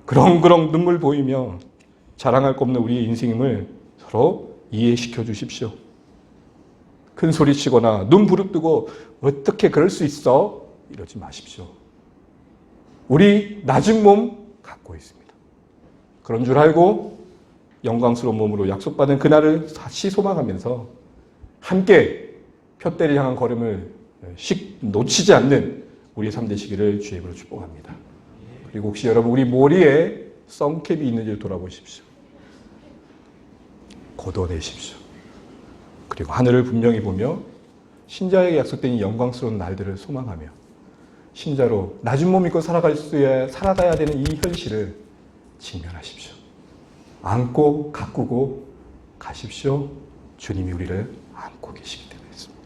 그렁그렁 눈물 보이며 자랑할 것 없는 우리의 인생임을 서로 이해시켜 주십시오. 큰 소리치거나 눈 부릅뜨고 어떻게 그럴 수 있어? 이러지 마십시오. 우리 낮은 몸 갖고 있습니다. 그런 줄 알고 영광스러운 몸으로 약속받은 그날을 다시 소망하면서 함께 표대를 향한 걸음을 놓치지 않는 우리의 삶 되시기를 주의 이름으로 축복합니다. 그리고 혹시 여러분 우리 머리에 썬캡이 있는지 돌아보십시오. 걷어내십시오. 그리고 하늘을 분명히 보며 신자에게 약속된 이 영광스러운 날들을 소망하며 신자로 낮은 몸 입고 살아가야 되는 이 현실을 직면하십시오. 안고 가꾸고 가십시오. 주님이 우리를 안고 계시기 때문이었습니다.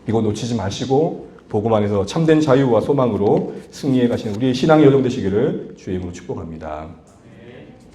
이거 놓치지 마시고 복음 안에서 참된 자유와 소망으로 승리해 가시는 우리의 신앙의 여정 되시기를 주의 이름으로 축복합니다.